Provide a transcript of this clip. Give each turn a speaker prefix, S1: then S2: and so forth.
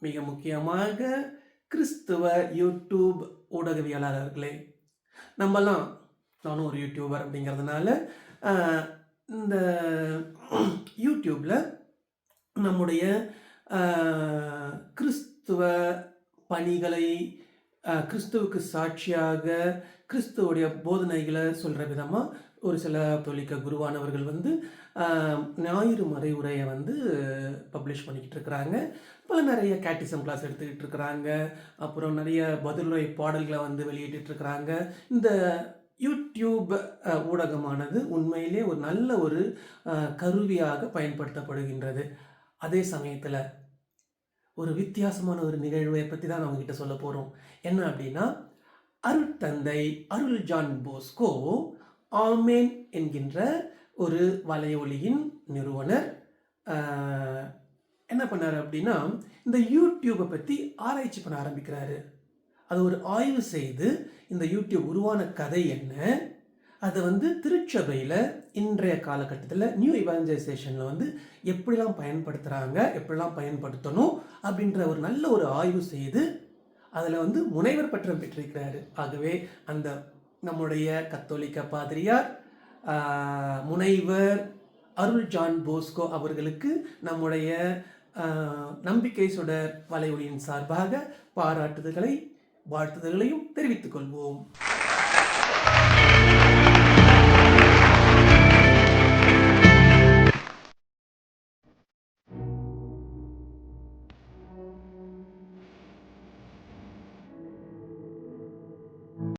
S1: மிக முக்கியமாக கிறிஸ்துவ யூடியூப் ஊடகவியலாளர்களே, நம்மலாம் நானும் ஒரு யூடியூபர் அப்படிங்கிறதுனால இந்த யூடியூப்பில் நம்முடைய கிறிஸ்துவ பணிகளை கிறிஸ்துவுக்கு சாட்சியாக கிறிஸ்துவோடைய போதனைகளை சொல்கிற விதமாக ஒரு சில தொழிக்க குருவானவர்கள் வந்து ஞாயிறு மறை உரையை வந்து பப்ளிஷ் பண்ணிக்கிட்டு இருக்கிறாங்க. நிறைய கேட்டிசம் கிளாஸ் எடுத்துக்கிட்டு இருக்கிறாங்க. அப்புறம் நிறைய பதிலுரை பாடல்களை வந்து வெளியிட்டுருக்கிறாங்க. இந்த யூடியூப் ஊடகமானது உண்மையிலே ஒரு நல்ல ஒரு கருவியாக பயன்படுத்தப்படுகின்றது. அதே சமயத்தில் ஒரு வித்தியாசமான ஒரு நிகழ்வை பற்றி தான் நம்ம கிட்ட சொல்ல போகிறோம். என்ன அப்படின்னா, அருட்தந்தை அருள் ஜான் போஸ்கோ ஆமேன் என்கின்ற ஒரு வலையொலியின் நிறுவனர் என்ன பண்ணார் அப்படின்னா, இந்த யூடியூப்பை பற்றி ஆராய்ச்சி பண்ண ஆரம்பிக்கிறாரு. அது ஒரு ஆய்வு செய்து இந்த யூடியூப் உருவான கதை என்ன, அதை வந்து திருச்சபையில் இன்றைய காலகட்டத்தில் நியூ இவாஞ்சலைசேஷனில் வந்து எப்படிலாம் பயன்படுத்துகிறாங்க, எப்படிலாம் பயன்படுத்தணும் அப்படின்ற ஒரு நல்ல ஒரு ஆய்வு செய்து அதில் வந்து முனைவர் பட்டம் பெற்றிருக்கிறாரு. ஆகவே அந்த நம்முடைய கத்தோலிக்க பாதிரியார் முனைவர் அருள் ஜான் போஸ்கோ அவர்களுக்கு நம்முடைய நம்பிக்கை சுடர் வலையொலியின் சார்பாக பாராட்டுதல்களை வாழ்த்துதல்களையும் தெரிவித்துக் கொள்வோம்.